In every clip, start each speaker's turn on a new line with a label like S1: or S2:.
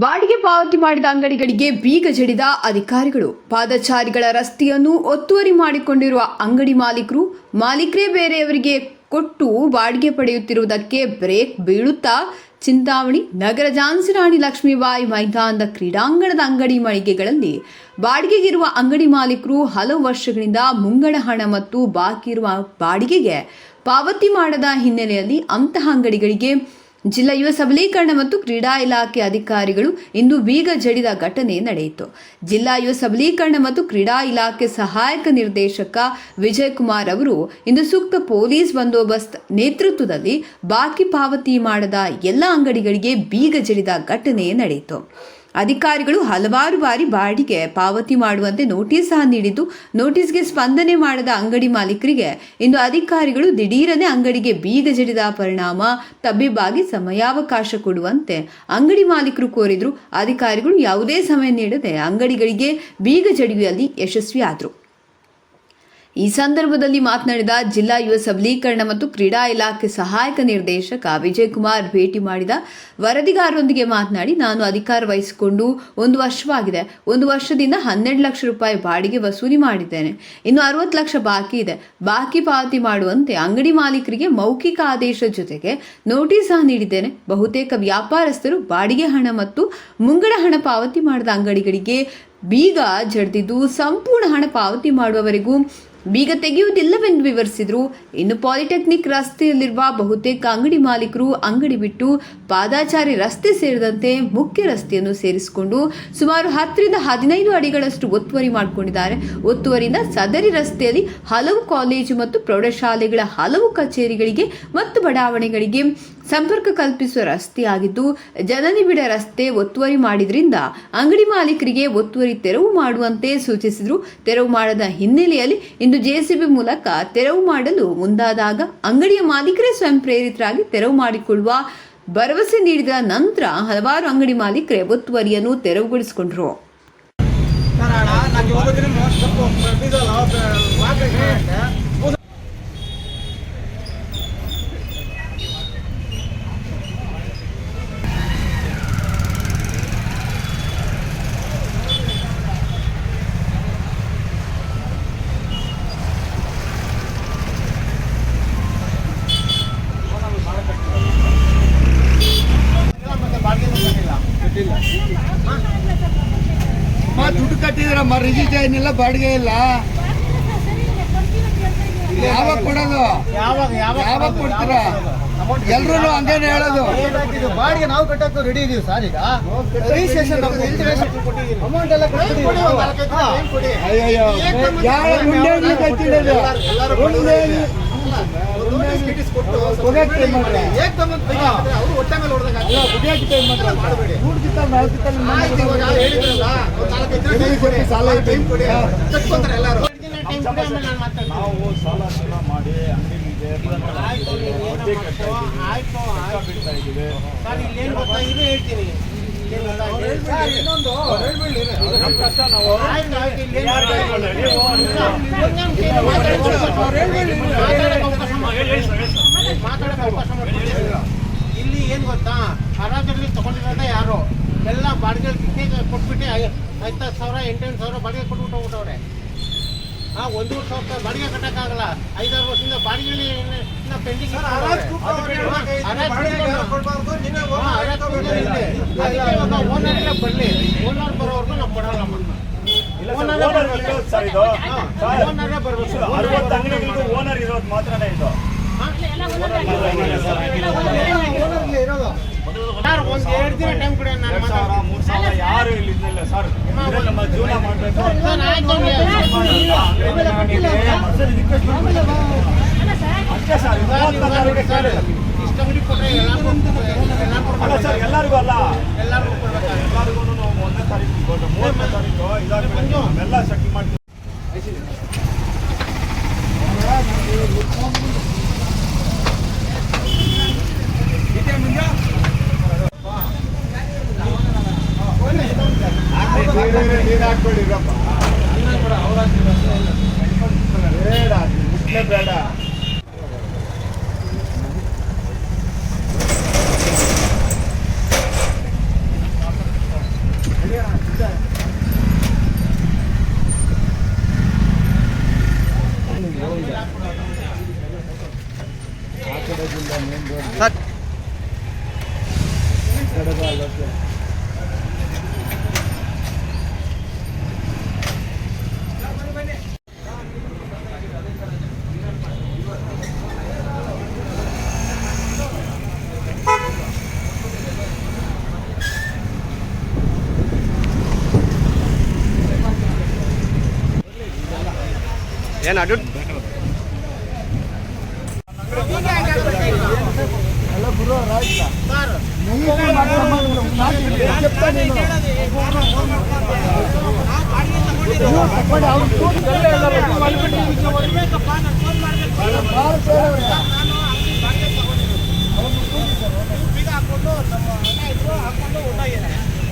S1: ಬಾಡಿಗೆ ಪಾವತಿ ಮಾಡಿದ ಅಂಗಡಿಗಳಿಗೆ ಬೀಗ ಜಡಿದ ಅಧಿಕಾರಿಗಳು. ಪಾದಚಾರಿಗಳ ರಸ್ತೆಯನ್ನು ಒತ್ತುವರಿ ಮಾಡಿಕೊಂಡಿರುವ ಅಂಗಡಿ ಮಾಲೀಕರೇ ಬೇರೆಯವರಿಗೆ ಕೊಟ್ಟು ಬಾಡಿಗೆ ಪಡೆಯುತ್ತಿರುವುದಕ್ಕೆ ಬ್ರೇಕ್ ಬೀಳುತ್ತಾ ಚಿಂತಾಮಣಿ ನಗರ ಝಾನ್ಸಿ ರಾಣಿ ಲಕ್ಷ್ಮೀಬಾಯಿ ಮೈದಾನದ ಕ್ರೀಡಾಂಗಣದ ಅಂಗಡಿ ಮಳಿಗೆಗಳಲ್ಲಿ ಬಾಡಿಗೆಗಿರುವ ಅಂಗಡಿ ಮಾಲೀಕರು ಹಲವು ವರ್ಷಗಳಿಂದ ಮುಂಗಡ ಹಣ ಮತ್ತು ಬಾಕಿ ಇರುವ ಬಾಡಿಗೆಗೆ ಪಾವತಿ ಮಾಡದ ಹಿನ್ನೆಲೆಯಲ್ಲಿ ಅಂತಹ ಅಂಗಡಿಗಳಿಗೆ ಜಿಲ್ಲಾ ಯುವ ಸಬಲೀಕರಣ ಮತ್ತು ಕ್ರೀಡಾ ಇಲಾಖೆ ಅಧಿಕಾರಿಗಳು ಇಂದು ಬೀಗ ಜಡಿದ ಘಟನೆ ನಡೆಯಿತು. ಜಿಲ್ಲಾ ಯುವ ಸಬಲೀಕರಣ ಮತ್ತು ಕ್ರೀಡಾ ಇಲಾಖೆ ಸಹಾಯಕ ನಿರ್ದೇಶಕ ವಿಜಯಕುಮಾರ್ ಅವರು ಇಂದು ಸೂಕ್ತ ಪೊಲೀಸ್ ಬಂದೋಬಸ್ತ್ ನೇತೃತ್ವದಲ್ಲಿ ಬಾಕಿ ಪಾವತಿ ಮಾಡದ ಎಲ್ಲ ಅಂಗಡಿಗಳಿಗೆ ಬೀಗ ಜಡಿದ ಘಟನೆ ನಡೆಯಿತು. ಅಧಿಕಾರಿಗಳು ಹಲವಾರು ಬಾರಿ ಬಾಡಿಗೆ ಪಾವತಿ ಮಾಡುವಂತೆ ನೋಟಿಸ್ ಸಹ ನೀಡಿದ್ದು, ನೋಟಿಸ್ಗೆ ಸ್ಪಂದನೆ ಮಾಡದ ಅಂಗಡಿ ಮಾಲೀಕರಿಗೆ ಇಂದು ಅಧಿಕಾರಿಗಳು ದಿಢೀರನೆ ಅಂಗಡಿಗೆ ಬೀಗ ಜಡಿದ ಪರಿಣಾಮ ತಬ್ಬಿಬ್ಬಾಗಿ ಸಮಯಾವಕಾಶ ಕೊಡುವಂತೆ ಅಂಗಡಿ ಮಾಲೀಕರು ಕೋರಿದ್ರು. ಅಧಿಕಾರಿಗಳು ಯಾವುದೇ ಸಮಯ ನೀಡದೆ ಅಂಗಡಿಗಳಿಗೆ ಬೀಗ ಜಡಿಯುವಲ್ಲಿ ಯಶಸ್ವಿಯಾದರು. ಈ ಸಂದರ್ಭದಲ್ಲಿ ಮಾತನಾಡಿದ ಜಿಲ್ಲಾ ಯುವ ಸಬಲೀಕರಣ ಮತ್ತು ಕ್ರೀಡಾ ಇಲಾಖೆ ಸಹಾಯಕ ನಿರ್ದೇಶಕ ವಿಜಯಕುಮಾರ್ ಭೇಟಿ ಮಾಡಿದ ವರದಿಗಾರರೊಂದಿಗೆ ಮಾತನಾಡಿ, ನಾನು ಅಧಿಕಾರ ವಹಿಸಿಕೊಂಡು 1 ವರ್ಷವಾಗಿದೆ. 1 ವರ್ಷದಿಂದ 12 ಲಕ್ಷ ರೂಪಾಯಿ ಬಾಡಿಗೆ ವಸೂಲಿ ಮಾಡಿದ್ದೇನೆ. ಇನ್ನು 60 ಲಕ್ಷ ಬಾಕಿ ಇದೆ. ಬಾಕಿ ಪಾವತಿ ಮಾಡುವಂತೆ ಅಂಗಡಿ ಮಾಲೀಕರಿಗೆ ಮೌಖಿಕ ಆದೇಶ ಜೊತೆಗೆ ನೋಟಿಸ್ ಸಹ ನೀಡಿದ್ದೇನೆ. ಬಹುತೇಕ ವ್ಯಾಪಾರಸ್ಥರು ಬಾಡಿಗೆ ಹಣ ಮತ್ತು ಮುಂಗಡ ಹಣ ಪಾವತಿ ಮಾಡದ ಅಂಗಡಿಗಳಿಗೆ ಬೀಗ ಜಡಿದಿದ್ದು, ಸಂಪೂರ್ಣ ಹಣ ಪಾವತಿ ಮಾಡುವವರೆಗೂ ಬೀಗ ತೆಗೆಯುವುದಿಲ್ಲವೆಂದು ವಿವರಿಸಿದರು. ಇನ್ನು ಪಾಲಿಟೆಕ್ನಿಕ್ ರಸ್ತೆಯಲ್ಲಿರುವ ಬಹುತೇಕ ಅಂಗಡಿ ಮಾಲೀಕರು ಅಂಗಡಿ ಬಿಟ್ಟು ಪಾದಾಚಾರಿ ರಸ್ತೆ ಸೇರಿದಂತೆ ಮುಖ್ಯ ರಸ್ತೆಯನ್ನು ಸೇರಿಸಿಕೊಂಡು ಸುಮಾರು 10 ರಿಂದ 15 ಅಡಿಗಳಷ್ಟು ಒತ್ತುವರಿ ಮಾಡಿಕೊಂಡಿದ್ದಾರೆ. ಒತ್ತುವರಿಯಿಂದ ಸದರಿ ರಸ್ತೆಯಲ್ಲಿ ಹಲವು ಕಾಲೇಜು ಮತ್ತು ಪ್ರೌಢಶಾಲೆಗಳ ಹಲವು ಕಚೇರಿಗಳಿಗೆ ಮತ್ತು ಬಡಾವಣೆಗಳಿಗೆ ಸಂಪರ್ಕ ಕಲ್ಪಿಸುವ ರಸ್ತೆಯಾಗಿದ್ದು, ಜನನಿಬಿಡ ರಸ್ತೆ ಒತ್ತುವರಿ ಮಾಡಿದ್ರಿಂದ ಅಂಗಡಿ ಮಾಲೀಕರಿಗೆ ಒತ್ತುವರಿ ತೆರವು ಮಾಡುವಂತೆ ಸೂಚಿಸಿದರು. ತೆರವು ಮಾಡದ ಹಿನ್ನೆಲೆಯಲ್ಲಿ ಇಂದು ಜೆಸಿಬಿ ಮೂಲಕ ತೆರವು ಮಾಡಲು ಮುಂದಾದಾಗ ಅಂಗಡಿಯ ಮಾಲೀಕರೇ ಸ್ವಯಂ ಪ್ರೇರಿತರಾಗಿ ತೆರವು ಮಾಡಿಕೊಳ್ಳುವ ಭರವಸೆ ನೀಡಿದ ನಂತರ ಹಲವಾರು ಅಂಗಡಿ ಮಾಲೀಕರೇ ಒತ್ತುವರಿಯನ್ನು ತೆರವುಗೊಳಿಸಿಕೊಂಡರು.
S2: ದುಡ್ಡು ಕಟ್ಟಿದ್ರಮ್ಮ, ರಿಜಿಸ್ಟರ್ ಏನಿಲ್ಲ, ಬಾಡಿಗೆ ಇಲ್ಲ. ಯಾವಾಗ ಕೊಡೋದು? ಯಾವಾಗ ಕೊಡ್ತೀರಾ? ಎಲ್ರು ಹಂಗೇನೆ ಹೇಳೋದು.
S3: ಬಾಡಿಗೆ ನಾವು ಕಟ್ಟಕ್ಕೆ ರೆಡಿ ಇದೀವಿ ಸರ್. ಈಗ ರಿಜಿಸ್ಟ್ರೇಷನ್ ಅಮೌಂಟ್ ಎಲ್ಲ
S2: ಅಯ್ಯೋ
S3: ಸಾಲ ಎಲ್ಲರೂ
S4: ನಾವು ಸಾಲ ಮಾಡಿ ಅಂಗಡಿಗೆ ಹೇಳ್ತೀನಿ. ಇಲ್ಲಿ ಏನ್ ಗೊತ್ತಾ, ಹರಾಜಲ್ಲಿ ತಗೊಂಡಿರೋದ ಯಾರು ಎಲ್ಲ ಬಾಡಿಗೆ ಕೊಟ್ಬಿಟ್ಟು 50,000 8,000 ಬಾಡಿಗೆ ಕೊಟ್ಬಿಟ್ಟು ಹೋಗ್ಬಿಟ್ಟವ್ರೆ. 1,000 ಬಾಡಿಗೆ ಕಟ್ಟಕ್ಕಾಗಲ್ಲ. 5-6 ವರ್ಷದಿಂದ ಬಾಡಿಗೆ ಪೆಂಡಿಂಗ್. ಓನರ್ ಬರಲಿ, ಓನರ್ ಬರೋವರೆಗೂ ನಾವು ಕೊಡಲ್ಲ. ಓನರೇ ಬರ್ಬೇಕು. 60 ಅಂಗಡಿಗಳಿಗೂ ಓನರ್ ಇರೋದು ಮಾತ್ರನೇ ಇದು.
S3: ಸರ್ ಒಂದು 2 ದಿನ ಟೈಮ್ ಕೊಡಿ.
S4: 3,000 ಯಾರು ಇಲ್ಲಿ ಇದ್ದಿಲ್ಲ ಸರ್. ನಮ್ಮ ಜೀವನ ಮಾಡಬೇಕು. ಅಷ್ಟೇ ಸರ್.
S3: ಇಷ್ಟು ಅಂಗಡಿ ಕೊಟ್ಟರೆ
S4: ಅಲ್ಲ ಸರ್, ಎಲ್ಲರಿಗೂ ಅಲ್ಲ,
S3: ಎಲ್ಲರಿಗೂ ಕೊಡ್ಬೇಕು.
S4: ಎಲ್ಲರಿಗೂ 1ನೇ ತಾರೀಕು 30ನೇ ತಾರೀಕು ಇದಾಗಬೇಕು. ನಾವೆಲ್ಲ ಶಕ್ತಿ ಮಾಡ್ತೀವಿ.
S2: ಬೇಡ ಬೇಡ.
S5: ಏನು ಅಡ್ಡು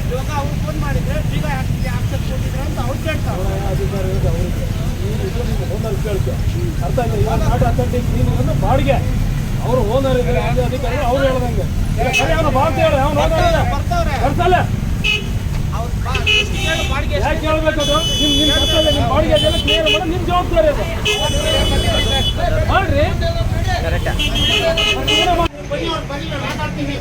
S4: ಇವಾಗ ಅವ್ರು ಫೋನ್ ಮಾಡಿದ್ರೆ ಬೀಗ ಆಕ್ಷನ್ ಕೊಟ್ಟಿದ್ರೆ ಅಂತ ಅವ್ರು ಕೇಳ್ತಾರೆ.
S6: ಅರ್ಥ ಇಲ್ಲ. ಇವಾಗ ನಾಟ್ ಅಥೆಂಟಿಕ್ ನೀನು ಬಾಡಿಗೆ ಅವರು ಓನರ್ ಇದ್ದಾರೆ ಅಧಿಕಾರಿ ಅವ್ರು ಹೇಳ್ದಂಗೆ ಬಾಡ್ತೇವೆ ಅವ್ನು
S4: ಬರ್ತಾವ್ರೆ
S6: ಕರ್ಸಲ್ಲ
S4: ಬಾಡಿಗೆ
S6: ಯಾಕೆ ಕೇಳಬೇಕದು ನಿಮ್ಮ ಕರ್ತವ್ಯ ನಿಮ್ಮ ಬಾಡಿಗೆ ಅದೆಲ್ಲ ಕ್ಲಿಯರ್ ಮಾಡೋ ನಿಮ್ಮ ಜವಾಬ್ದಾರಿ ಅದು ಮಾಡ್ರಿ.
S4: ಬನ್ನಿ ಅವ್ರು ಬನ್ನಿ ನಾನು ಮಾತಾಡ್ತೀನಿ.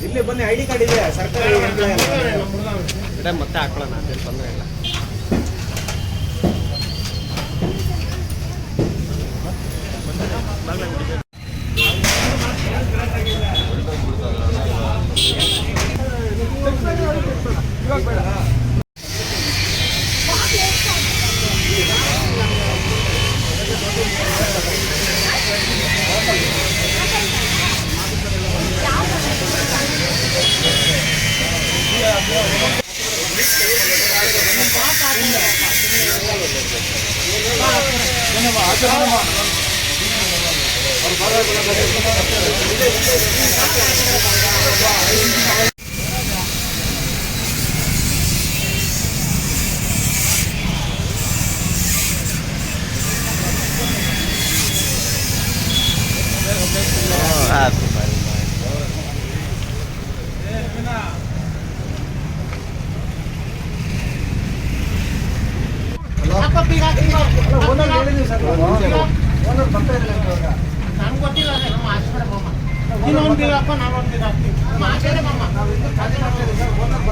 S3: ಇಲ್ಲಿ ಬನ್ನಿ, ಐಡಿ ಕಾರ್ಡ್ ಇದೆ ಸರ್ಕಾರಿ
S5: ಮತ್ತೆ ಹಾಕೊಳ್ಳೋಣ ಅದೇನು ತೊಂದರೆ ಇಲ್ಲ.
S3: Owner ಹೇಳಿದೀವಿ sir. ಓನರ್ ಬರ್ತಾ ಇರಲಿಲ್ಲ ಇವಾಗ.
S4: ನನ್ಗೆ ಗೊತ್ತಿಲ್ಲ ನಮ್ಮ ಆಸ್ಪತ್ರೆ ಬಮ್ಮ ನೀನು ಒಂದಿರಪ್ಪ ನಾನು ಒಂದಿರಪ್ಪ ಮಾತಾಡೇ ಬಮ್ಮ
S3: ಖಾಲಿ ಮಾಡ್ತಾ ಇದ್ದೀವಿ ಸರ್. ಓನರ್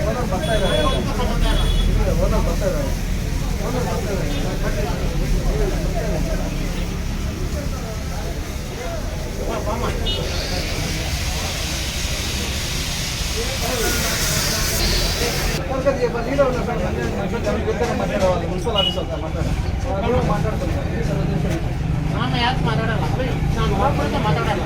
S3: ಓನರ್ ಬರ್ತಾ ಇದ್ದಾರೆ. ಓನರ್ ಬರ್ತಾ ಇದ್ದಾರೆ. ಮುನ್ಸಿಪಲ್ ಆಫೀಸ್ ಅಂತ ಮಾತಾಡ್ತಾರೆ.
S4: ನಾನು ಯಾಕೆ ಮಾತಾಡಲ್ಲ ನಾನು ಹೋಗ್ಬಿಟ್ಟು ಮಾತಾಡಲ್ಲ.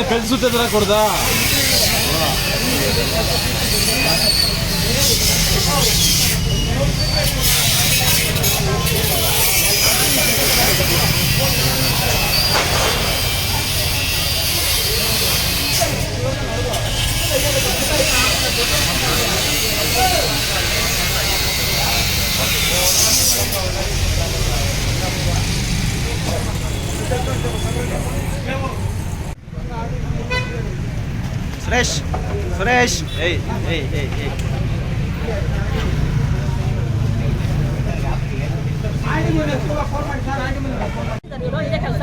S6: పెళ్లి సుట్టేదా కొడదా
S5: ಸುರೇಶ್ ಏಯ್ ಏಯ್ ಏಯ್ ಏಯ್
S7: ಇದೇ ಕೆಲಸ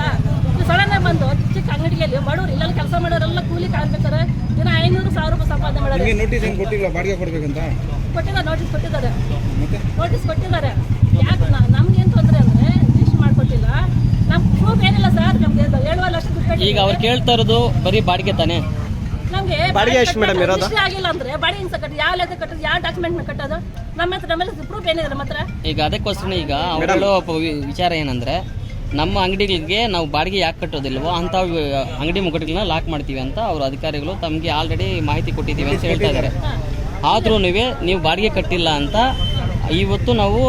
S7: ಸಡನ್ ಬಂದು ಚಿಕ್ಕ ಅಂಗಡಿಯಲ್ಲಿ ಬಡವರು ಇಲ್ಲೆಲ್ಲ ಕೆಲಸ ಮಾಡೋರೆಲ್ಲ ಕೂಲಿ ಕಾರ್ಮಿಕರು ದಿನ 500,000 ರೂಪಾಯಿ ಸಂಪಾದನೆ ಮಾಡೋದು.
S2: ನೋಟಿಸ್ ಏನು ಕೊಟ್ಟಿಲ್ಲ ಬಾಡಿಗೆ ಕೊಡ್ಬೇಕಂತ
S7: ಕೊಟ್ಟಿದ್ದಾರೆ, ನೋಟಿಸ್ ಕೊಟ್ಟಿದ್ದಾರೆ. ಯಾಕೆ ನಮ್ಗೇನು ತೊಂದರೆ ಅಂದರೆ ರಿಜಿಸ್ಟರ್ ಮಾಡಿಕೊಟ್ಟಿಲ್ಲ. ನಮ್ಗೆ ಪ್ರೂಫ್ ಏನಿಲ್ಲ ಸರ್. ನಮ್ಗೆ 7 ಲಕ್ಷ ದುಡ್ಡು
S8: ಈಗ ಅವ್ರು ಕೇಳ್ತಾ ಇರೋದು ಬರೀ ಬಾಡಿಗೆ ತಾನೆ.
S7: ನಮ್ಗೆ
S5: ಬಾಡಿಗೆ ಎಷ್ಟು ಮೇಡಮ್ ಇರೋದು?
S7: ರಿಜಿಸ್ಟ್ರಿ ಆಗಿಲ್ಲ ಅಂದ್ರೆ ಬಾಡಿಗೆ ಹೆಂಗ್ ಕಟ್ಟೋದು? ಯಾವ ಲೆಕ್ಕ ಕಟ್ಟೋದು? ಯಾವ ಡಾಕ್ಯುಮೆಂಟ್ ಕಟ್ಟೋದು? ನಮ್ಮಲ್ಲಿ ಪ್ರೂಫ್ ಏನಿದೆ ನಮ್ಮ ಹತ್ರ?
S8: ಈಗ ಅದಕ್ಕೋಸ್ಕರ ಈಗ ಅವರೆಲ್ಲ ವಿಚಾರ ಏನಂದ್ರೆ ನಮ್ಮ ಅಂಗಡಿಗಳಿಗೆ ನಾವು ಬಾಡಿಗೆ ಯಾಕೆ ಕಟ್ಟೋದಿಲ್ವೋ ಅಂತ ಅಂಗಡಿ ಮುಗ್ಗಟ್ಟುಗಳನ್ನ ಲಾಕ್ ಮಾಡ್ತೀವಿ ಅಂತ ಅವರು ಅಧಿಕಾರಿಗಳು ತಮಗೆ ಆಲ್ರೆಡಿ ಮಾಹಿತಿ ಕೊಟ್ಟಿದ್ದೀವಿ ಅಂತ ಹೇಳ್ತಾ ಇದ್ದಾರೆ. ಆದ್ರೂ ನೀವು ಬಾಡಿಗೆ ಕಟ್ಟಿಲ್ಲ ಅಂತ ಇವತ್ತು ನಾವು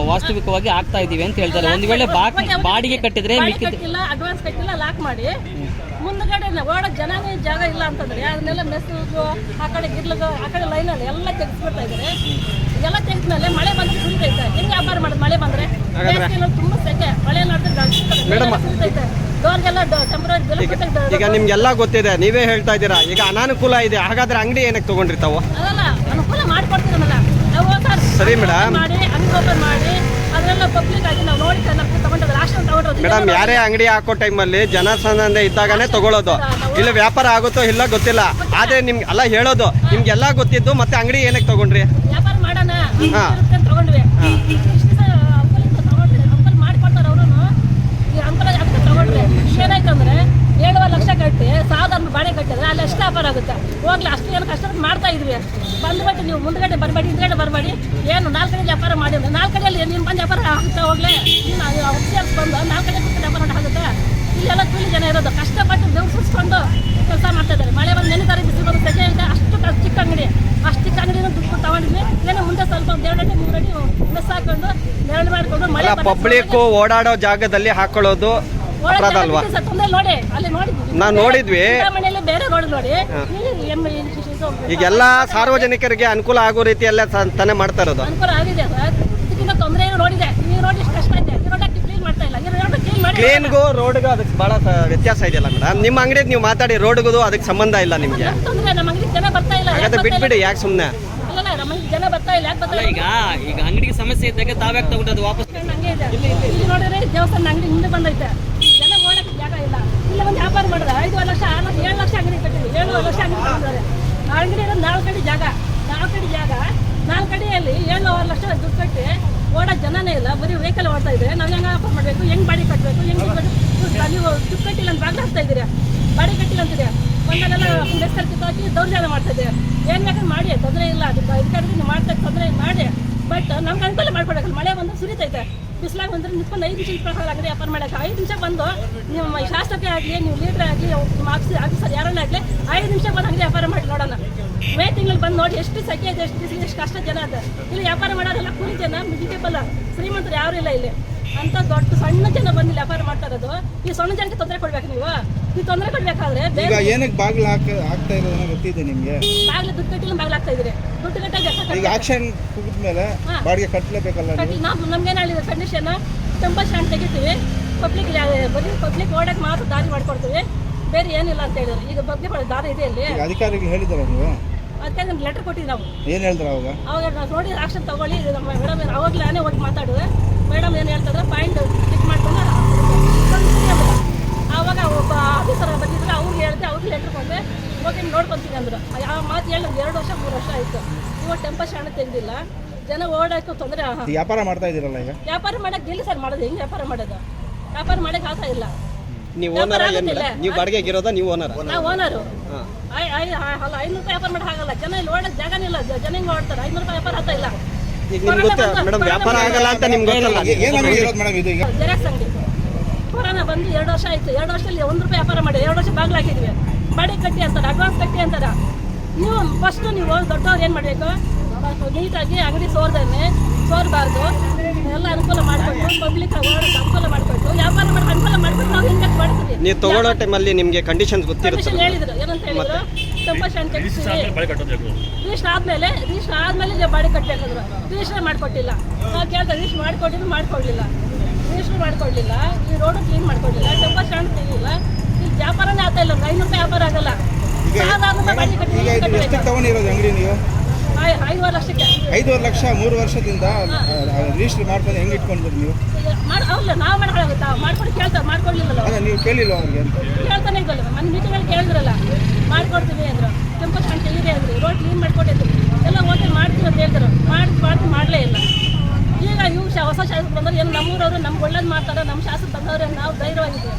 S8: ವಾಸ್ತವಿಕವಾಗಿ ಆಗ್ತಾ ಇದ್ದೀವಿ ಅಂತ ಹೇಳ್ತಾರೆ. ಒಂದು ವೇಳೆ ಬಾಡಿಗೆ ಕಟ್ಟಿದ್ರೆ
S7: ಕಟ್ಟಿಲ್ಲ, ಅಡ್ವಾನ್ಸ್ ಕಟ್ಟಿಲ್ಲ, ಲಾಕ್ ಮಾಡಿ ಮುಂದ್ಗಡೆ ಓಡಕ್ ಜನನೇ ಜಾಗ ಇಲ್ಲ ಅಂತಂದ್ರೆ ಅದನ್ನೆಲ್ಲ ಮೆಸ್ಸು ಆ ಕಡೆ ಗಿರ್ಲಗು ಆ ಕಡೆ ಲೈನಲ್ಲಿ ಎಲ್ಲ ತೆಗೆಸ್ಬಿಡ್ತಾ ಇದ್ದಾರೆ. ಎಲ್ಲ ತೆಗೆದ್ಮೇಲೆ ಮಳೆ ಬಂದ್ರೆ ಸುರಿತೈತೆ. ಹೆಂಗ್ ವ್ಯಾಪಾರ ಮಾಡೋದು? ಮಳೆ ಬಂದ್ರೆ ತುಂಬಾ ಸೆಕೆ, ಮಳೆ ಸುರಿತೈತೆ. ಡೋರ್ಗೆಲ್ಲ ಟೆಂಪರರಿ
S5: ಈಗ ನಿಮ್ಗೆಲ್ಲ ಗೊತ್ತಿದೆ, ನೀವೇ ಹೇಳ್ತಾ ಇದ್ದೀರಾ ಈಗ ಅನಾನುಕೂಲ ಇದೆ. ಹಾಗಾದ್ರೆ ಅಂಗಡಿ ಏನಕ್ಕೆ ತಗೊಂಡ್ರಿ ತಾವು?
S7: ಅದಲ್ಲ ಅನುಕೂಲ ಮಾಡ್ಕೊಡ್ತೀರಲ್ಲ ನಾವು.
S5: ಸರಿ ಮೇಡಮ್,
S7: ಮಾಡಿ ಅಂಗಡಿ ಓಪನ್ ಮಾಡಿ ಅದೆಲ್ಲ ಪಬ್ಲಿಕ್ ಆಗಿ ನಾವು ನೋಡಿ ತಗೊಂಡ್ರೆ ರಾಷ್ಟ್ರ ತಗೊಂಡ್ರೆ
S5: ಮೇಡಮ್ ಯಾರೇ ಅಂಗಡಿ ಹಾಕೋ ಟೈಮಲ್ಲಿ ಜನಸಾಮಾನ್ಯ ಇದ್ದಾಗನೇ ತಗೊಳ್ಳೋದು. ಇಲ್ಲ ವ್ಯಾಪಾರ ಆಗುತ್ತೋ ಇಲ್ಲ ಗೊತ್ತಿಲ್ಲ, ಆದ್ರೆ ನಿಮ್ಗೆ ಅಲ್ಲ ಹೇಳೋದು, ನಿಮ್ಗೆಲ್ಲ ಗೊತ್ತಿದ್ದು ಮತ್ತೆ ಅಂಗಡಿ ಏನಕ್ಕೆ ತಗೊಂಡ್ರಿ?
S7: ವ್ಯಾಪಾರ ಮಾಡೋಣ ತಗೊಂಡ್ವಿ. ಅಂಕಲ್ ಮಾಡ್ಕೊಡ್ತಾರೆ ಅವರು. ಈ ಅಂಕಲ್ ಅದಕ್ಕೆ ತಗೊಂಡ್ರೆ ಏನಾಯ್ತಂದ್ರೆ 7 ಲಕ್ಷ ಕಟ್ಟಿ ಸಾಧಾರಣ ಬಾಡಿಗೆ ಕಟ್ಟಿದ್ರೆ ಅಲ್ಲಿ ಎಷ್ಟು ವ್ಯಾಪಾರ ಆಗುತ್ತೆ? ಹೋಗ್ಲಿ, ಅಷ್ಟು ಏನು ಕಷ್ಟ ಮಾಡ್ತಾ ಇದ್ವಿ. ಬಂದ್ಬಿಟ್ಟು ನೀವು ಮುಂದ್ಗಡೆ ಬರಬೇಡಿ, ಹಿಂದ್ಗಡೆ ಬರಬೇಡಿ. ಏನು 4 ಕಡೆ ವ್ಯಾಪಾರ ಮಾಡಿದ್ರೆ 4 ಕಡೆಯಲ್ಲಿ ನೀನು ಬಂದು ವ್ಯಾಪಾರ ಆಗುತ್ತೆ. ಹೋಗ್ಲಿ, ನೀನು ಸೇರ್ಸ್ ಬಂದು 4 ಕಡೆ ಕೂತು ವ್ಯಾಪಾರ ಆಗುತ್ತೆ. ಇಲ್ಲೆಲ್ಲ ಕೂಲಿ ಜನ ಇರೋದು, ಕಷ್ಟಪಟ್ಟು ಬೆವ್ರು ಸುರಿಸ್ಕೊಂಡು ಕೆಲಸ ಮಾಡ್ತಾ ಇದ್ದಾರೆ. ಮಳೆ ಬಂದು ನೆನೆತಾರೆ, ಬಿಸಿಲು ಬಂದು ಸೆಕೆ ಇದೆ. ಅಷ್ಟು ಚಿಕ್ಕ ಅಂಗಡಿ, ಅಷ್ಟು ಚಿಕ್ಕ ಅಂಗಡಿನ ದುಡ್ಡು ತಗೊಂಡಿದ್ವಿ. ಏನೋ ಮುಂದೆ ಸ್ವಲ್ಪ 2 ಅಡಿ 3 ಅಡಿ ಮೆಸ್ ಹಾಕೊಂಡು ನೆರಳು ಮಾಡಿಕೊಂಡು ಮಳೆ
S5: ಪಬ್ಲಿಕ್ ಓಡಾಡೋ ಜಾಗದಲ್ಲಿ ಹಾಕೊಳ್ಳೋದು ಅಪರಾಧ ಅಲ್ವಾ?
S7: ನೋಡಿ ಅಲ್ಲಿ ನೋಡಿದ್ವಿ,
S5: ನಾವು ನೋಡಿದ್ವಿ.
S7: ಮನೆಯಲ್ಲಿ ಬೇರೆ ರೋಡ್ ನೋಡಿ
S5: ಈಗೆಲ್ಲ ಸಾರ್ವಜನಿಕರಿಗೆ ಅನುಕೂಲ ಆಗೋ ರೀತಿಯಲ್ಲೇ ತಾನೇ ಮಾಡ್ತಾ ಇರೋದು.
S7: ಅನುಕೂಲ ಆಗಿದೆ ಸರ್. ಇದಕ್ಕಿಂತ ತೊಂದರೆ ಏನು ನೋಡಿದೆ. ಈ ರೋಡ್ ಇಷ್ಟು ಕಷ್ಟ ಇದೆ, ಈ ರೋಡ್ ಕ್ಲೀನ್ ಮಾಡ್ತಾ ಇಲ್ಲ. ಈ ರೋಡ್ ಕ್ಲೀನ್ ಮಾಡಿ
S5: ಕ್ಲೀನ್ಗೂ ರೋಡ್ಗೂ ಅದಕ್ಕೆ ಬಹಳ ವ್ಯತ್ಯಾಸ ಇದೆಯಲ್ಲ ಮೇಡಮ್. ನಿಮ್ಮ ಅಂಗಡಿಗೆ ನೀವು ಮಾತಾಡಿ, ರೋಡ್ಗೂ ಅದಕ್ಕೆ ಸಂಬಂಧ ಇಲ್ಲ ನಿಮಗೆ.
S7: ತೊಂದರೆ, ನಮ್ಮ ಅಂಗಡಿ ಜನ ಬರ್ತಾ ಇಲ್ಲ.
S5: ಹಾಗಾದ್ರೆ ಬಿಟ್ಬಿಡಿ, ಯಾಕೆ ಸುಮ್ಮನೆ?
S7: ಅಲ್ಲ ನಮ್ಮ ಜನ ಬರ್ತಾ ಇಲ್ಲ. ಯಾಕೆ ಬರ್ತಾ ಇಲ್ಲ?
S8: ಈಗ ಅಂಗಡಿಗೆ ಸಮಸ್ಯೆ ಇದ್ದಾಗ ತಾವ್ಯಾಕೆ ತಗೊಂಡದ್ದು ವಾಪಸ್?
S7: ಹಂಗೆ ಇದೆ. ಇಲ್ಲಿ ನೋಡಿದ್ರೆ ದೇವಸ್ಥಾನ ಅಂಗಡಿ ಮುಂದೆ ಬಂದೈತೆ, ಜನ ಓಡಕ್ಕೆ ಜಾಗ ಇಲ್ಲ. ಇಲ್ಲ ಒಂದು ವ್ಯಾಪಾರ ಮಾಡಿದ್ರೆ 5 ಲಕ್ಷ 7 ಲಕ್ಷ ಅಂಗಡಿ ಕಟ್ಟಿದ್ವಿ. 7 ಲಕ್ಷ ಅಂಗಡಿ ಕಟ್ಟಿದ್ದಾರೆ. ಆ ಅಂಗಡಿ ಇರೋದು 4 ಕಡೆ ಜಾಗ, 4 ಕಡೆಯಲ್ಲಿ 7 ಲಕ್ಷ ದುಡ್ಡು ಕಟ್ಟಿ ಓಡೋ ಜನನೇ ಇಲ್ಲ. ಬರೀ ವೆಹಿಕಲ್ ಓಡ್ತಾ ಇದ್ರೆ ನಾವು ಹೆಂಗೆ ವ್ಯಾಪಾರ ಮಾಡಬೇಕು? ಹೆಂಗೆ ಬಾಡಿ ಕಟ್ಟಬೇಕು? ಹೆಂಗೆ ನೀವು ದುಡ್ಡು ಕಟ್ಟಿಲ್ಲ ಅಂತ ಬಾಗಿಲು ಹಾಕ್ತಾ ಇದ್ದೀರಾ, ಬಾಡಿ ಕಟ್ಟಿಲ್ಲ ಅಂತಿದೆ. ಒಂದಲ್ಲೆಲ್ಲ ಡೆಸ್ಕಲ್ಲಿ ಕಿತ್ತಾಕಿ ದೌರ್ಜನ್ಯ ಮಾಡ್ತಾ ಇದ್ದೀರಾ. ಏನು ಬೇಕಾದ್ರೆ ಮಾಡಿ, ತೊಂದರೆ ಇಲ್ಲ. ಅದಕ್ಕೆ ಅಧಿಕಾರಿಗಳು ನೀವು ಮಾಡ್ತಾ ತೊಂದರೆ ಮಾಡಿ, ಬಟ್ ನಮ್ಗೆ ಅನುಕೂಲ ಮಾಡ್ಕೊಡಬೇಕಲ್ಲ. ಮಳೆ ಬಂದು ಸುರಿತೈತೆ, ಬಿಸಿಲಾಗ ಬಂದ್ರೆ ನಿಂತ್ಕೊಂಡು 5 ನಿಮಿಷ ಇಟ್ಕೊಳ್ಳೋ ಅಂಗಡಿ ವ್ಯಾಪಾರ ಮಾಡೋಕೆ 5 ನಿಮಿಷ ಬಂದು ನಿಮ್ಮ ಶಾಸಕ ಆಗಲಿ, ನೀವು ಲೀಡರ್ ಆಗಲಿ, ನಿಮ್ಮ ಆಫೀಸರ್ ಯಾರನ್ನೇ ಆಗಲಿ 5 ನಿಮಿಷ ಬಂದು ಅಂಗಡಿ ವ್ಯಾಪಾರ ಮಾಡಿ ನೋಡೋಣ. ಮೇ ತಿಂಗಳಲ್ಲಿ ಬಂದು ನೋಡಿ ಎಷ್ಟು ಸೆಕೆ ಇದೆ, ಎಷ್ಟು ಬಿಸಿಲು, ಎಷ್ಟು ಕಷ್ಟ ಜನ ಇದೆ. ಇಲ್ಲಿ ವ್ಯಾಪಾರ ಮಾಡೋರೆಲ್ಲ ಕೂಲಿ ಜನ, ಮಿಡ್ಲ್ ಪೀಪಲ್, ಶ್ರೀಮಂತರು ಯಾರು ಇಲ್ಲ ಇಲ್ಲಿ. ಅಂತ ದೊಡ್ಡ ಸಣ್ಣ ಜನ ಬಂದು ವ್ಯಾಪಾರ ಮಾಡ್ತಾ ಇರೋದು. ಈ ಸಣ್ಣ ಜನಕ್ಕೆ ತೊಂದರೆ ಕೊಡ್ಬೇಕು ನೀವು. ಈ ತೊಂದರೆ ಕೊಡ್ಬೇಕಾದ್ರೆ
S2: ಈಗ ಏನಕ್ಕೆ ಬಾಗಿಲು ಆಗ್ತಾ ಇರೋದನ್ನ ಗೊತ್ತಿದೆ ನಿಮ್ಗೆ?
S7: ಬಾಗಿಲು ದುಡ್ಡು ಕಟ್ಟಿಲ್ಲ, ಬಾಗಿಲು ಆಗ್ತಾ ಇದ್ರೆ ದುಡ್ಡು ಕಟ್ಟಾಗ
S2: ಈಗ ಆಕ್ಷನ್ ಮುಗಿದ್ಮೇಲೆ ಬಾಡಿಗೆ ಕಟ್ಟಲೇಬೇಕಲ್ಲ ನೀವು?
S7: ನಮ್ಗೇನು ಹೇಳಿದ್ರು ಕಂಡೀಷನ್, ಟೆಂಪಲ್ ಸ್ಟ್ಯಾಂಡ್ ತೆಗಿತೀವಿ, ಪಬ್ಲಿಕ್ ಓಡಕ್ಕೆ ಮಾತ್ರ ದಾರಿ ಮಾಡ್ಕೊಡ್ತೀವಿ, ಬೇರೆ ಏನಿಲ್ಲ ಅಂತ ಹೇಳಿದ್ರು. ಈಗ ಬಗ್ಗೆ ದಾರಿ ಇದೆ ಇಲ್ಲಿ.
S2: ಅಧಿಕಾರಿಗಳು ಹೇಳಿದಾರ ನೀವು?
S7: ಅದಕ್ಕೆ ನಮ್ಗೆ ಲೆಟರ್ ಕೊಟ್ಟಿದ್ವಿ ನಾವು.
S2: ಏನು ಹೇಳಿದ್ರು
S7: ಅವಾಗ ನಾವು ನೋಡಿ ಆಕ್ಷನ್ ತಗೊಳ್ಳಿ ನಮ್ಮ ಮೇಡಮ್. ಅವಾಗಲೇ ನಾನೇ ಹೋಗಿ ಮಾತಾಡಿದೆ. ಮೇಡಮ್ ಏನು ಹೇಳ್ತಿದ್ರೆ ಪಾಯಿಂಟ್ ಚೆಕ್ ಮಾಡ್ಕೊಂಡು ಆವಾಗ ಒಬ್ಬ ಆಫೀಸರ್ ಬಂದಿದ್ರು, ಅವ್ರಿಗೆ ಹೇಳಿದೆ. ಅವ್ರಿಗೆ ಲೆಟರ್ ಬಂದೆ, ಹೋಗಿ ನೋಡ್ಕೊತೀನಿ ಅಂದರು. ಯಾವ ಮಾತು ಹೇಳಿ 2 ವರ್ಷ 3 ವರ್ಷ ಆಯಿತು. ಇವಾಗ ಟೆಂಪಲ್ ಸ್ಟ್ಯಾಂಡ್ ತೆಗೆದಿಲ್ಲ, ಜನ ಓಡಾಡಕ್ಕೆ ತೊಂದರೆ.
S2: ವ್ಯಾಪಾರ ಮಾಡ್ತಾ ಇದ್ದೀರಲ್ಲ ಈಗ?
S7: ವ್ಯಾಪಾರ ಮಾಡಕ್ಕೆ ಎಲ್ಲಿ ಸರ್ ಮಾಡೋದು? ಹೆಂಗೆ ವ್ಯಾಪಾರ ಮಾಡೋದು? ವ್ಯಾಪಾರ ಮಾಡಕ್ಕೆ ಆಗ್ತಾ ಇಲ್ಲ.
S5: ನೀವು ಓನರ್ ನೀವು ಬಾಡಿಗೆಗೆ ಇರೋದಾ? ನೀವು ಓನರ್?
S7: ನಾವು ಓನರು. ಅಲ್ಲ 500 ರೂಪಾಯಿ ವ್ಯಾಪಾರ ಮಾಡಕ್ಕೆ ಆಗಲ್ಲ. ಜನ ಇಲ್ಲಿ ಓಡಕ್ಕೆ ಜಾಗನೇ ಇಲ್ಲ. ಜನ ಹಿಂಗೆ ಓಡ್ತಾರೆ. 500 ರೂಪಾಯಿ ವ್ಯಾಪಾರ ಆಗ್ತಾ ಇಲ್ಲ.
S5: ಈಗ ನಿಮ್ಗೆ ಗೊತ್ತಾ ಮೇಡಮ್, ವ್ಯಾಪಾರ ಆಗಲ್ಲ ಅಂತ ನಿಮ್ಗೆ ಗೊತ್ತಲ್ಲ?
S2: ಏನು ಅಂಗಡಿ ಇರೋದು ಮೇಡಮ್ ಇದು? ಈಗ
S7: ಜೆರಾಕ್ಸ್ ಅಂಗಡಿ. ಕೊರೋನಾ ಬಂದು 2 ವರ್ಷ ಆಯಿತು. 2 ವರ್ಷದಲ್ಲಿ 1 ರೂಪಾಯಿ ವ್ಯಾಪಾರ ಮಾಡಿ 2 ವರ್ಷ ಬಾಗಿಲು ಹಾಕಿದ್ವಿ. ಬಾಡಿಗೆ ಕಟ್ಟಿ ಅಂತಾರೆ, ಅಡ್ವಾನ್ಸ್ ಕಟ್ಟಿ ಅಂತಾರೆ. ನೀವು ಫಸ್ಟು ನೀವು ದೊಡ್ಡವ್ರು ಏನು ಮಾಡಬೇಕು? ನೀಟಾಗಿ ಅಂಗಡಿ ಸೋರಬಾರ್ದು. ಎಲ್ಲ ಅನುಕೂಲ ಮಾಡಿಕೊಟ್ಟು, ಪಬ್ಲಿಕ್ ಓಡೋಕ್ಕೆ ಅನುಕೂಲ ಮಾಡಿಕೊಟ್ಟು, ವ್ಯಾಪಾರ ಮಾಡಿ ಅನುಕೂಲ ಮಾಡಿಕೊಟ್ಟು ನಾವು ಹಿಂಗೆ ಮಾಡ್ತೀವಿ.
S5: ನೀವು ತಗೊಳ್ಳೋ ಟೈಮಲ್ಲಿ ನಿಮಗೆ ಕಂಡೀಷನ್ಸ್ ಗೊತ್ತಿರುತ್ತೆ.
S7: ಕಂಡೀಷನ್ ಹೇಳಿದ್ರು. ಏನಂತ ಹೇಳಿದ್ರು? ಟೆಂಪಲ್ ಸ್ಟ್ಯಾಂಡ್ ತೆಗಿಸ್ತೀವಿ, ರಿಜಿಸ್ಟರ್ ಆದಮೇಲೆ ಬಾಡಿಗೆ ಕಟ್ಟಬೇಕಾದ್ರು. ರಿಜಿಸ್ಟರ್ ಮಾಡಿಕೊಟ್ಟಿಲ್ಲ. ನಾವು ಕೇಳ್ತಾ ರಿಜಿಸ್ಟರ್ ಮಾಡಿಕೊಡ್ಲಿಲ್ಲ. ರಿಜಿಸ್ಟರ್ ಮಾಡಿಕೊಡ್ಲಿಲ್ಲ. ಈ ರೋಡು ಕ್ಲೀನ್ ಮಾಡಿಕೊಡ್ಲಿಲ್ಲ. ಟೆಂಪಲ್ ಸ್ಟ್ಯಾಂಡ್ ತೆಗಿಲ್ಲ. ಇಲ್ಲಿ ವ್ಯಾಪಾರನೇ ಆಗ್ತಾ ಇಲ್ಲ. 500 ರೂಪಾಯಿ ವ್ಯಾಪಾರ ಆಗಲ್ಲ.
S2: ಎಷ್ಟಕ್ಕೆ ತಗೊಂಡಿರೋದು ಅಂಗಡಿ ನೀವು?
S7: 5 ಲಕ್ಷಕ್ಕೆ.
S2: 5 ಲಕ್ಷ 3 ವರ್ಷದಿಂದ ರಿಜಿಸ್ಟರ್ ಮಾಡ್ಕೊಂಡು ಹೆಂಗೆ ಇಟ್ಕೊಂಡಿದ್ರಿ ನೀವು?
S7: ಅವ್ರಲ್ಲ ನಾವು ಮಾಡ್ಕೊಳಾಗುತ್ತಾ? ಮಾಡ್ಕೊಂಡು ಕೇಳ್ತಾರೆ, ಮಾಡ್ಕೊಡ್ಲಿಲ್ಲ.
S2: ಅಲ್ಲ ನೀವು ಕೇಳಿಲ್ಲ ಅವ್ರಿಗೆ ಅಂತ?
S7: ಕೇಳ್ತಾನೆ ಇದ್ದಲ್ಲ, ಮನೆ ಮೀಟಿಂಗಲ್ಲಿ ಕೇಳಿದ್ರಲ್ಲ, ಮಾಡ್ಕೊಡ್ತೀವಿ ಅಂದರು. ಟೆಂಪಲ್ ಸ್ಟ್ಯಾಂಡ್ ತೆಗಿದೆ ಅಂದ್ರಿ, ರೋಡ್ ಕ್ಲೀನ್ ಮಾಡ್ಕೊಟ್ಟಿದ್ರು, ಎಲ್ಲ ಓಕೆ ಮಾಡ್ತೀವಿ ಅಂತ ಹೇಳಿದ್ರು. ಮಾಡಲೇ ಇಲ್ಲ. ಈಗ ಇವು ಹೊಸ ಶಾಸಕರು ಬಂದ್ರೆ ಏನು ನಮ್ಮೂರವರು ನಮ್ಗೆ ಒಳ್ಳೇದು ಮಾಡ್ತಾರೆ, ನಮ್ಮ ಶಾಸಕ ಬಂದವ್ರೆ ನಾವು ಧೈರ್ಯವಾಗಿದ್ದೀವಿ.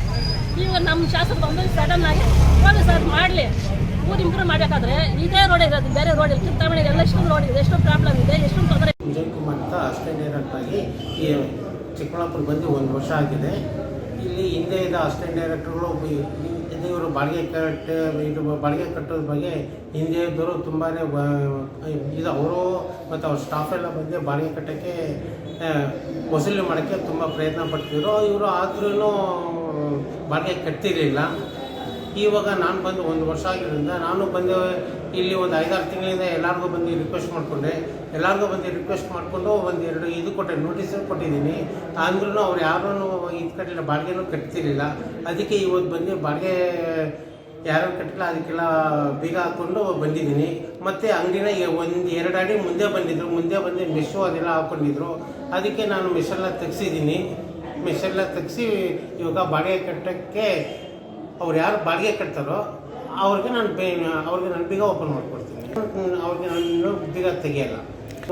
S7: ಈಗ ನಮ್ಮ ಶಾಸಕ ಬಂದು ಸಡನ್ ಆಗಿ ಹೋಗಿ ಸರ್ ಮಾಡಲಿ ಊರು ಇಂಪ್ರೂವ್ ಮಾಡಬೇಕಾದ್ರೆ ಇದೇ ರೋಡ್ ಇರೋದು, ಬೇರೆ ರೋಡ್ ಇಲ್ಲ. ಚಿಂತಾಮಣಿ ಎಲ್ಲ ಎಷ್ಟೊಂದು ರೋಡ್ ಇದೆ, ಎಷ್ಟೊಂದು ಪ್ರಾಬ್ಲಮ್ ಇದೆ, ಎಷ್ಟೊಂದು ತೊಂದರೆ.
S4: ವಿಜಯ್ ಕುಮಾರ್ ಅಂತ ಅಸಿಸ್ಟೆಂಟ್ ಡೈರೆಕ್ಟರ್ ಆಗಿ ಈ ಚಿಕ್ಕಬಳ್ಳಾಪುರ ಬಂದು 1 ವರ್ಷ ಆಗಿದೆ. ಇಲ್ಲಿ ಹಿಂದೆ ಇದ್ದ ಅಸಿಸ್ಟೆಂಟ್ ಡೈರೆಕ್ಟರ್ಗಳು ಇವರು ಬಾಡಿಗೆ ಕಟ್ಟೋದ್ರ ಬಗ್ಗೆ ಹಿಂದೆ ಇದ್ದವರು ತುಂಬಾ ಇದು ಅವರು ಮತ್ತು ಅವ್ರ ಸ್ಟಾಫ್ ಎಲ್ಲ ಬಂದು ಬಾಡಿಗೆ ಕಟ್ಟೋಕ್ಕೆ ವಸೂಲಿ ಮಾಡೋಕ್ಕೆ ತುಂಬ ಪ್ರಯತ್ನ ಪಡ್ತಿದ್ರು. ಇವರು ಆದ್ರೂ ಬಾಡಿಗೆ ಕಟ್ತಿರಲಿಲ್ಲ. ಇವಾಗ ನಾನು ಬಂದು 1 ವರ್ಷ ಆಗಿರೋದ್ರಿಂದ ನಾನು ಬಂದು ಇಲ್ಲಿ ಒಂದು 5-6 ತಿಂಗಳಿಂದ ಎಲ್ಲರಿಗೂ ಬಂದು ರಿಕ್ವೆಸ್ಟ್ ಮಾಡಿಕೊಂಡು ಒಂದು 2 ಇದು ಕೊಟ್ಟೆ, ನೋಟಿಸ್ ಕೊಟ್ಟಿದ್ದೀನಿ. ಅಂದ್ರೂ ಅವ್ರು ಯಾರೂ ಇದು ಕಟ್ಟಿಲ್ಲ, ಬಾಡಿಗೆನೂ ಕಟ್ತಿರಲಿಲ್ಲ. ಅದಕ್ಕೆ ಇವತ್ತು ಬಂದು ಬಾಡಿಗೆ ಯಾರು ಕಟ್ಟಿಲ್ಲ, ಅದಕ್ಕೆಲ್ಲ ಬೀಗ ಹಾಕ್ಕೊಂಡು ಬಂದಿದ್ದೀನಿ. ಮತ್ತು ಅಂಗಡಿನ 1-2 ಅಡಿ ಮುಂದೆ ಬಂದು ಮೆಸ್ಸು ಅದೆಲ್ಲ ಹಾಕ್ಕೊಂಡಿದ್ರು. ಅದಕ್ಕೆ ನಾನು ಮೆಸ್ಸೆಲ್ಲ ತೆಗ್ಸಿದ್ದೀನಿ. ತೆಗ್ಸಿ ಇವಾಗ ಬಾಡಿಗೆ ಕಟ್ಟೋಕ್ಕೆ ಅವ್ರು ಯಾರು ಬಾಡಿಗೆ ಕಟ್ತಾರೋ ಅವ್ರಿಗೆ ನಾನು ಬೀಗ ಓಪನ್ ಮಾಡಿಕೊಡ್ತೀನಿ. ಅವ್ರಿಗೆ ನಾನು ಬೀಗ ತೆಗಿಯಲ್ಲ.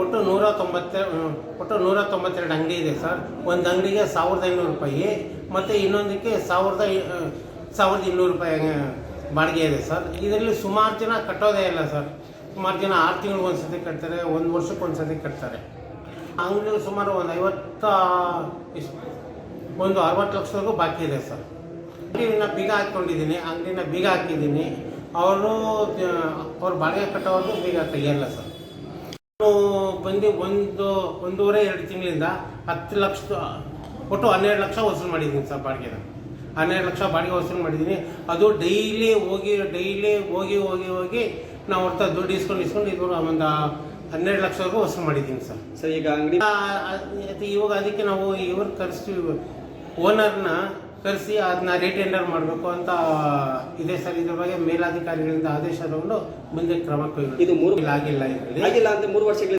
S4: ಒಟ್ಟು 192 ಅಂಗಡಿ ಇದೆ ಸರ್. ಒಂದು ಅಂಗಡಿಗೆ 1500 ರೂಪಾಯಿ ಮತ್ತು ಇನ್ನೊಂದಕ್ಕೆ 1200 ರೂಪಾಯಿ ಬಾಡಿಗೆ ಇದೆ ಸರ್. ಇದರಲ್ಲಿ ಸುಮಾರು ಜನ ಕಟ್ಟೋದೇ ಇಲ್ಲ ಸರ್. ಸುಮಾರು ಜನ 6 ತಿಂಗಳಿಗೆ ಒಂದು ಸತಿ ಕಟ್ತಾರೆ, 1 ವರ್ಷಕ್ಕೆ ಒಂದು ಸತಿ ಕಟ್ತಾರೆ. ಅಂಗಡಿಗಳು ಸುಮಾರು ಒಂದು 60 ಲಕ್ಷವರೆಗೂ ಬಾಕಿ ಇದೆ ಸರ್. ಅಂಗಡಿನ ಬೀಗ ಹಾಕ್ಕೊಂಡಿದ್ದೀನಿ, ಅಂಗಡಿನ ಬೀಗ ಹಾಕಿದ್ದೀನಿ. ಅವ್ರ ಬಾಡಿಗೆ ಕಟ್ಟೋರ್ಗೂ ಬೀಗ ತೆಗಿಯಲ್ಲ ಸರ್. ನಾನು ಬಂದು 1.5-2 ತಿಂಗಳಿಂದ 10 ಲಕ್ಷ ಒಟ್ಟು 12 ಲಕ್ಷ ವಸೂಲು ಮಾಡಿದ್ದೀನಿ ಸರ್. ಬಾಡಿಗೆನ 12 ಲಕ್ಷ ಬಾಡಿಗೆ ವಸೂಲು ಮಾಡಿದ್ದೀನಿ. ಅದು ಡೈಲಿ ಹೋಗಿ ನಾವು ಹೊರ್ತಾ ದುಡ್ಡು ಇಸ್ಕೊಂಡು ಇದು ಒಂದು 12 ಲಕ್ಷವರೆಗೂ ವಸೂಲು ಮಾಡಿದ್ದೀನಿ ಸರ್.
S5: ಈಗ ಅಂಗಡಿ
S4: ಇವಾಗ ಅದಕ್ಕೆ ನಾವು ಇವ್ರು ಕರೆಸ್ತೀವಿ, ಓನರ್ನ ಕರೆಸಿ ಅದನ್ನ ರೀಟೆಂಡರ್ ಮಾಡಬೇಕು ಅಂತ ಇದೆ ಸರ್. ಇದ್ರ ಬಗ್ಗೆ ಮೇಲಾಧಿಕಾರಿಗಳಿಂದ ಆದೇಶ ತಗೊಂಡು ಮುಂದೆ ಕ್ರಮ ಕೈಗೊಳ್ಳಿ.
S5: ಇದು 3
S4: ಆಗಿಲ್ಲ ಇದರಲ್ಲಿ
S5: ಆಗಿಲ್ಲ ಅಂತ 3 ವರ್ಷಗಳ